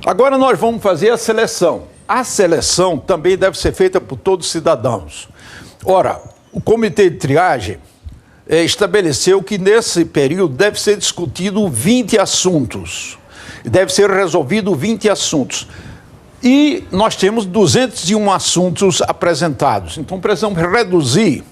Agora nós vamos fazer a seleção. A seleção também deve ser feita por todos os cidadãos. Ora, o comitê de triagem estabeleceu que nesse período deve ser discutido 20 assuntos. Deve ser resolvido 20 assuntos. E nós temos 201 assuntos apresentados. Então precisamos reduzir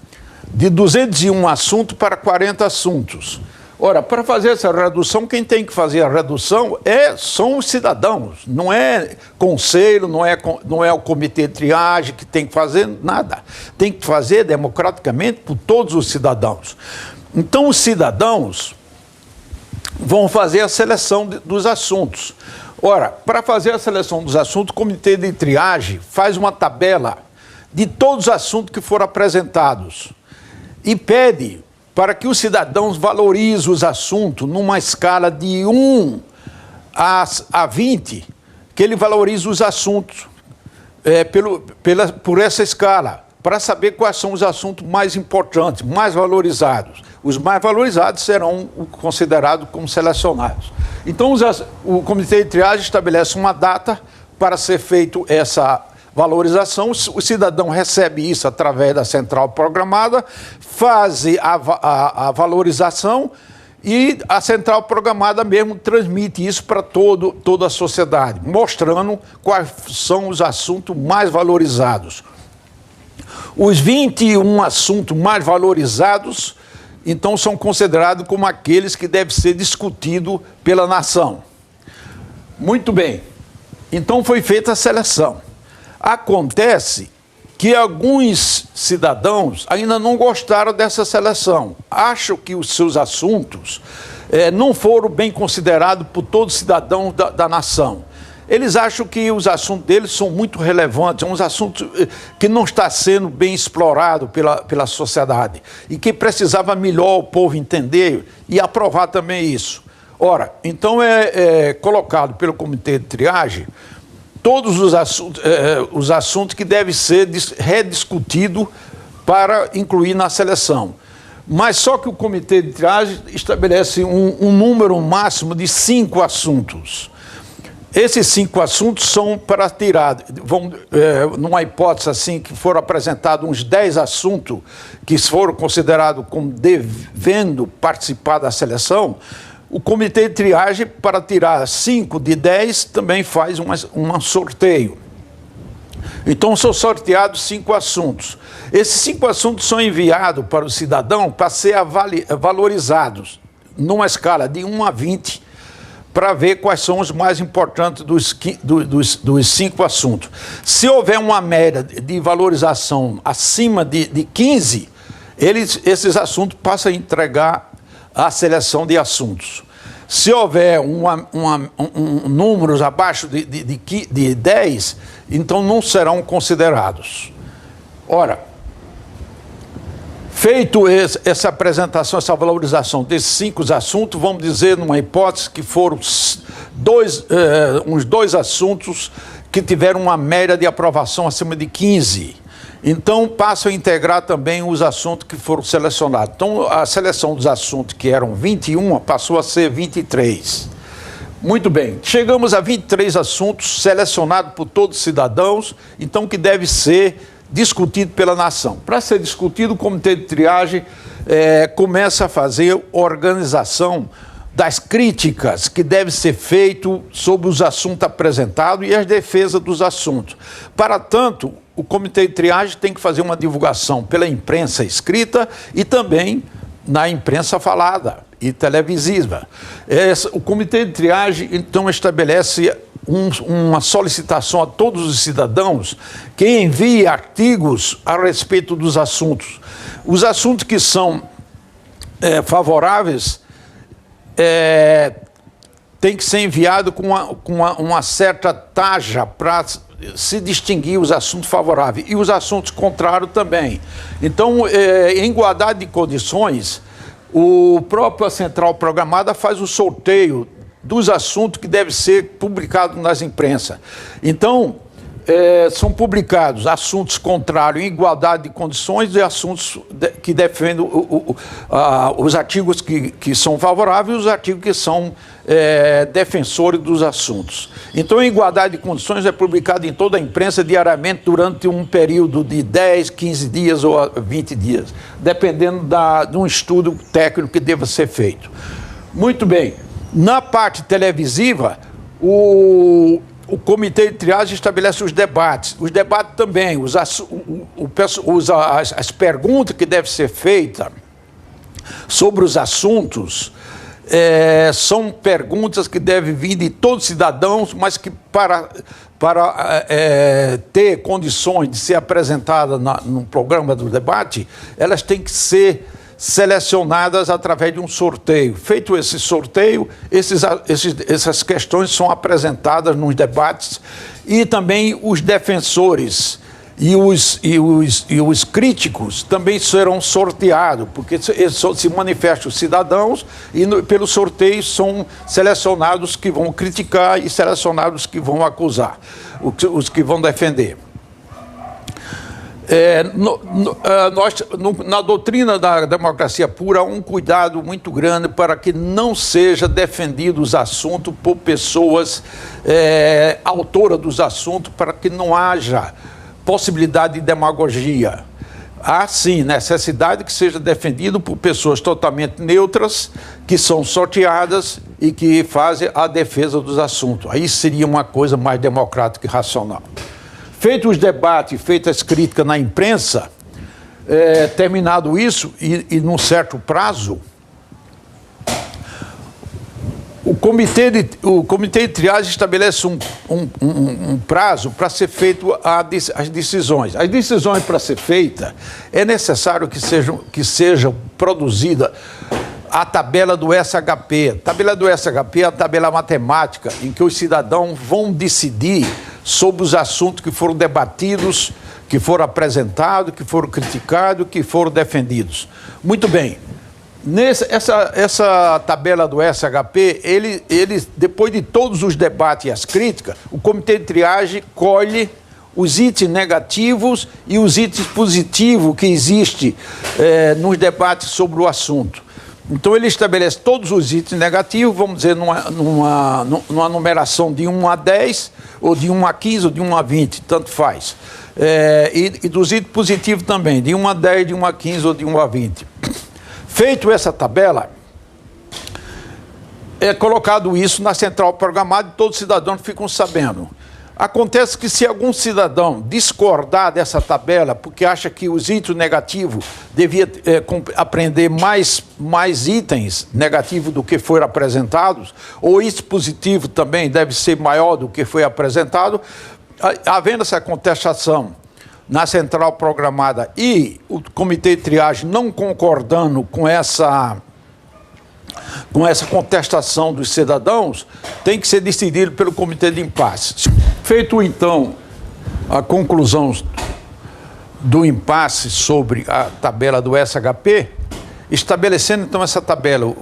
de 201 assuntos para 40 assuntos. Ora, para fazer essa redução, quem tem que fazer a redução são os cidadãos, não é conselho, não é o comitê de triagem que tem que fazer nada. Tem que fazer democraticamente por todos os cidadãos. Então, os cidadãos vão fazer a seleção dos assuntos. Ora, para fazer a seleção dos assuntos, o comitê de triagem faz uma tabela de todos os assuntos que foram apresentados e pede para que os cidadãos valorizem os assuntos numa escala de 1 a 20, que ele valorize os assuntos por essa escala, para saber quais são os assuntos mais importantes, mais valorizados. Os mais valorizados serão considerados como selecionados. Então, o comitê de triagem estabelece uma data para ser feito essa valorização. O cidadão recebe isso através da central programada, faz a valorização e a central programada mesmo transmite isso para toda a sociedade, mostrando quais são os assuntos mais valorizados. Os 21 assuntos mais valorizados, então, são considerados como aqueles que devem ser discutidos pela nação. Muito bem. Então, foi feita a seleção. Acontece que alguns cidadãos ainda não gostaram dessa seleção. Acham que os seus assuntos não foram bem considerados por todos os cidadãos da nação. Eles acham que os assuntos deles são muito relevantes, são uns assuntos que não estão sendo bem explorados pela sociedade e que precisava melhor o povo entender e aprovar também isso. Ora, então é colocado pelo comitê de triagem todos os assuntos que devem ser rediscutidos para incluir na seleção. Mas só que o comitê de triagem estabelece um número máximo de 5 assuntos. Esses 5 assuntos são para tirar, numa hipótese assim, que foram apresentados uns 10 assuntos que foram considerados como devendo participar da seleção. O comitê de triagem, para tirar 5 de 10, também faz um sorteio. Então, são sorteados 5 assuntos. Esses 5 assuntos são enviados para o cidadão para ser valorizados numa escala de 1 a 20, para ver quais são os mais importantes dos 5 assuntos. Se houver uma média de valorização acima de 15, esses assuntos passam a entregar a seleção de assuntos. Se houver números abaixo de 10, então não serão considerados. Ora, feito essa apresentação, essa valorização desses 5 assuntos, vamos dizer, numa hipótese, que foram uns 2 assuntos que tiveram uma média de aprovação acima de 15. Então, passam a integrar também os assuntos que foram selecionados. Então, a seleção dos assuntos que eram 21 passou a ser 23. Muito bem. Chegamos a 23 assuntos selecionados por todos os cidadãos, então que deve ser discutido pela nação. Para ser discutido, o comitê de triagem começa a fazer organização das críticas que deve ser feito sobre os assuntos apresentados e as defesas dos assuntos. Para tanto, o comitê de triagem tem que fazer uma divulgação pela imprensa escrita e também na imprensa falada e televisiva. O comitê de triagem, então, estabelece uma solicitação a todos os cidadãos que enviem artigos a respeito dos assuntos. Os assuntos que são favoráveis tem que ser enviado com uma certa taxa para se distinguir os assuntos favoráveis e os assuntos contrários também. Então, em igualdade de condições, o próprio Central Programada faz o sorteio dos assuntos que devem ser publicados nas imprensas. Então, são publicados assuntos contrários em igualdade de condições e assuntos que defendem os artigos que são favoráveis e os artigos que são defensores dos assuntos. Então, em igualdade de condições é publicado em toda a imprensa diariamente durante um período de 10, 15 dias ou 20 dias, dependendo de um estudo técnico que deva ser feito. Muito bem. Na parte televisiva, o comitê de triagem estabelece os debates. Os debates também, as perguntas que devem ser feitas sobre os assuntos, são perguntas que devem vir de todos os cidadãos, mas que para ter condições de ser apresentadas no programa do debate, elas têm que ser selecionadas através de um sorteio. Feito esse sorteio, essas questões são apresentadas nos debates e também os defensores e os críticos também serão sorteados, porque se manifestam os cidadãos e pelo sorteio são selecionados que vão criticar e selecionados que vão acusar, os que vão defender. Na doutrina da democracia pura, há um cuidado muito grande para que não seja defendido os assuntos por pessoas autoras dos assuntos, para que não haja possibilidade de demagogia. Há, sim, necessidade que seja defendido por pessoas totalmente neutras, que são sorteadas e que fazem a defesa dos assuntos. Aí seria uma coisa mais democrática e racional. Feito os debates, feitas as críticas na imprensa, terminado isso, e num certo prazo, o comitê de triagem estabelece um prazo para ser feito as decisões. As decisões para ser feitas, é necessário que sejam produzidas a tabela do SHP. A tabela do SHP é a tabela matemática em que os cidadãos vão decidir sobre os assuntos que foram debatidos, que foram apresentados, que foram criticados, que foram defendidos. Muito bem. Essa tabela do SHP, ele, depois de todos os debates e as críticas, o comitê de triagem colhe os itens negativos e os itens positivos que existem nos debates sobre o assunto. Então, ele estabelece todos os itens negativos, vamos dizer, numa numeração de 1 a 10, ou de 1 a 15, ou de 1 a 20, tanto faz. E dos itens positivos também, de 1 a 10, de 1 a 15 ou de 1 a 20. Feito essa tabela, é colocado isso na central programada e todos os cidadãos ficam sabendo. Acontece que se algum cidadão discordar dessa tabela, porque acha que os itens negativos devia apreender mais itens negativos do que foram apresentados, ou itens positivos também deve ser maior do que foi apresentado, havendo essa contestação na central programada e o comitê de triagem não concordando com essa contestação dos cidadãos, tem que ser decidido pelo comitê de impasse. Feito, então, a conclusão do impasse sobre a tabela do SHP, estabelecendo, então, essa tabela,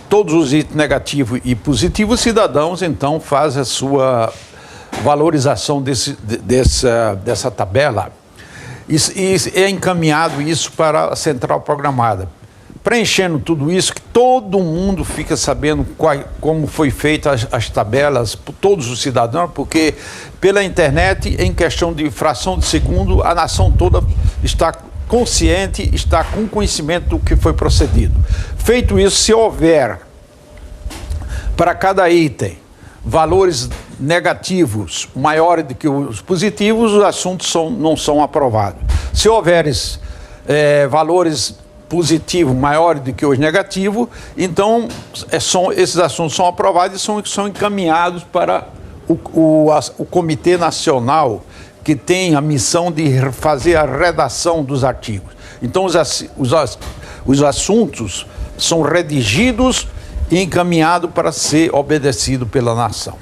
todos os itens negativos e positivos, os cidadãos, então, fazem a sua valorização dessa tabela e é encaminhado isso para a central programada. Preenchendo tudo isso, que todo mundo fica sabendo como foi feita as tabelas por todos os cidadãos, porque pela internet, em questão de fração de segundo, a nação toda está consciente, está com conhecimento do que foi procedido. Feito isso, se houver para cada item valores negativos maiores do que os positivos, os assuntos não são aprovados. Se houver valores positivos maiores do que os negativos, então esses assuntos são aprovados e são encaminhados para o Comitê Nacional, que tem a missão de fazer a redação dos artigos. Então os assuntos são redigidos e encaminhados para ser obedecidos pela nação.